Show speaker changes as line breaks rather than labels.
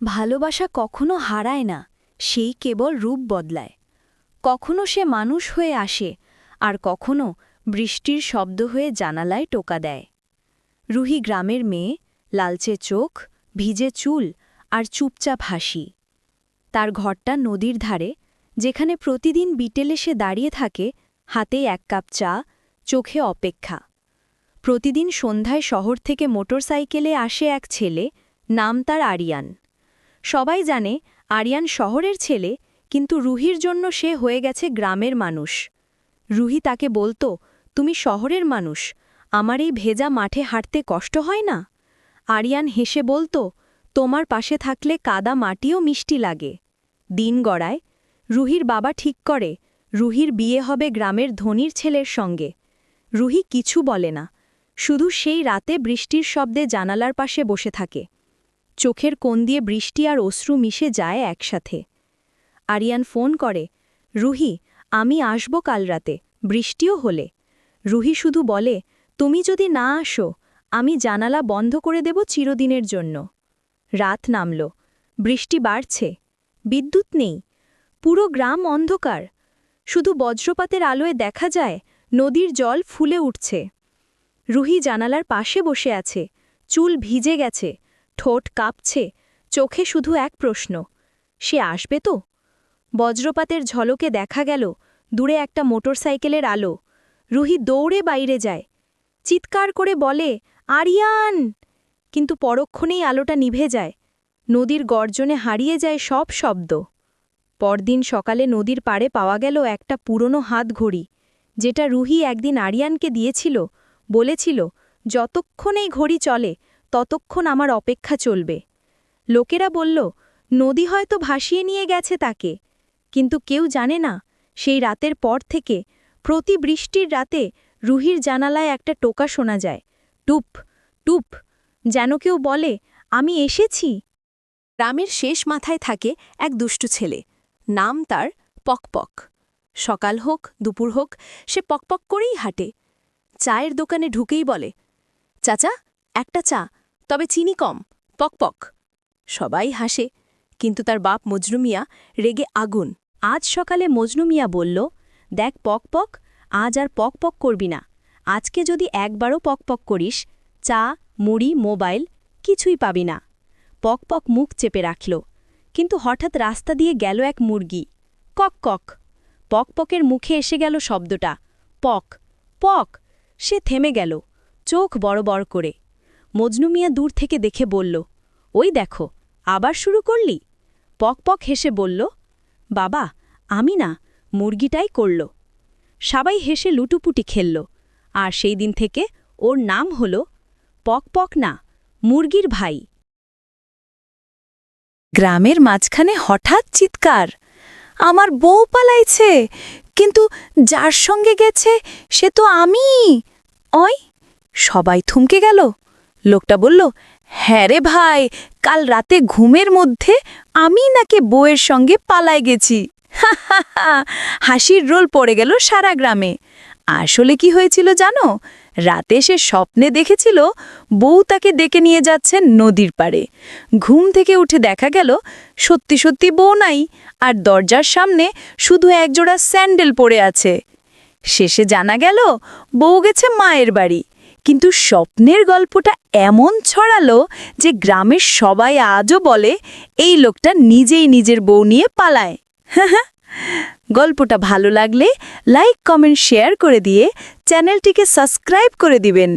ভালোবাসা কখনো হারায় না, সেই কেবল রূপ বদলায়। কখনো সে মানুষ হয়ে আসে, আর কখনো বৃষ্টির শব্দ হয়ে জানালায় টোকা দেয়। রুহি গ্রামের মেয়ে, লালচে চোখ, ভিজে চুল আর চুপচাপ হাসি। তার ঘরটা নদীর ধারে, যেখানে প্রতিদিন বিকেলে সে দাঁড়িয়ে থাকে, হাতে এক কাপ চা, চোখে অপেক্ষা। প্রতিদিন সন্ধ্যায় শহর থেকে মোটরসাইকেলে আসে এক ছেলে, নাম তার আরিয়ান। সবাই জানে আরিয়ান শহরের ছেলে, কিন্তু রুহির জন্য সে হয়ে গেছে গ্রামের মানুষ। রুহি তাকে বলতো, তুমি শহরের মানুষ, আমার এই ভেজা মাঠে হাঁটতে কষ্ট হয় না? আরিয়ান হেসে বলতো, তোমার পাশে থাকলে কাদা মাটিও মিষ্টি লাগে। দিন গড়ায়, রুহির বাবা ঠিক করে রুহির বিয়ে হবে গ্রামের ধনীর ছেলের সঙ্গে। রুহি কিছু বলে না, শুধু সেই রাতে বৃষ্টির শব্দে জানালার পাশে বসে থাকে। চোখের কোণ দিয়ে বৃষ্টি আর অশ্রু মিশে যায় একসাথে। আরিয়ান ফোন করে, রুহি, আমি আসব কাল রাতে, বৃষ্টিও হলে। রুহি শুধু বলে, তুমি যদি না আসো, আমি জানালা বন্ধ করে দেব চিরদিনের জন্য। রাত নামল, বৃষ্টি বাড়ছে, বিদ্যুৎ নেই, পুরো গ্রাম অন্ধকার। শুধু বজ্রপাতের আলোয় দেখা যায় নদীর জল ফুলে উঠছে। রুহি জানালার পাশে বসে আছে, চুল ভিজে গেছে, ঠোঁট কাঁপছে, চোখে শুধু এক প্রশ্ন, সে আসবে তো? বজ্রপাতের ঝলকে দেখা গেল দূরে একটা মোটরসাইকেলের আলো। রুহি দৌড়ে বাইরে যায়, চিৎকার করে বলে, আরিয়ান! কিন্তু পরক্ষণেই আলোটা নিভে যায়, নদীর গর্জনে হারিয়ে যায় সব শব্দ। পরদিন সকালে নদীর পাড়ে পাওয়া গেল একটা পুরনো হাতঘড়ি, যেটা রুহি একদিন আরিয়ানকে দিয়েছিল, বলেছিল, যতক্ষণ এই ঘড়ি চলে ততক্ষণ আমার অপেক্ষা চলবে। লোকেরা বলল, নদী হয়তো ভাসিয়ে নিয়ে গেছে তাকে, কিন্তু কেউ জানে না সেই রাতের পর থেকে প্রতি বৃষ্টির রাতে রুহির জানালায় একটা টোকা শোনা যায়, টুপ টুপ, যেন কেউ বলে, আমি এসেছি। গ্রামের শেষ মাথায় থাকে এক দুষ্টু ছেলে, নাম তার পকপক। সকাল হোক দুপুর হোক, সে পকপক করেই হাঁটে। চায়ের দোকানে ঢুকেই বলে, চাচা, একটা চা, তবে চিনি কম, পকপক। সবাই হাসে, কিন্তু তার বাপ মজনু মিয়া রেগে আগুন। আজ সকালে মজনু মিয়া বলল, দেখ পকপক, আজ আর পকপক করবি না। আজকে যদি একবারও পকপক করিস, চা, মুড়ি, মোবাইল কিছুই পাবি না। পকপক মুখ চেপে রাখল, কিন্তু হঠাৎ রাস্তা দিয়ে গেল এক মুরগি, কক কক। পকপকের মুখে এসে গেল শব্দটা, পক পক। সে থেমে গেল, চোখ বড় বড় করে। মজনু মিয়া দূর থেকে দেখে বলল, ওই দেখো, আবার শুরু করলি? পকপক হেসে বলল, বাবা, আমি না, মুরগিটাই করল। সবাই হেসে লুটুপুটি খেলল, আর সেই দিন থেকে ওর নাম হল পকপক না, মুরগির ভাই। গ্রামের মাঝখানে হঠাৎ চিৎকার, আমার বউ পালাইছে, কিন্তু যার সঙ্গে গেছে সে তো আমি। ওই, সবাই থমকে গেল। লোকটা বলল, হ্যাঁ রে ভাই, কাল রাতে ঘুমের মধ্যে আমি নাকি বউয়ের সঙ্গে পালায় গেছি। হাসির রোল পড়ে গেল সারা গ্রামে। আসলে কি হয়েছিল জানো? রাতে সে স্বপ্নে দেখেছিল বউ তাকে ডেকে নিয়ে যাচ্ছে নদীর পাড়ে। ঘুম থেকে উঠে দেখা গেল সত্যি সত্যি বউ নাই, আর দরজার সামনে শুধু একজোড়া স্যান্ডেল পড়ে আছে। শেষে জানা গেল বউ গেছে মায়ের বাড়ি। কিন্তু স্বপ্নের গল্পটা এমন ছড়ালো যে গ্রামের সবাই আজও বলে এই লোকটা নিজেই নিজের বউ নিয়ে পালায়। গল্পটা ভালো লাগলে লাইক, কমেন্ট, শেয়ার করে দিয়ে চ্যানেলটিকে সাবস্ক্রাইব করে দিবেন।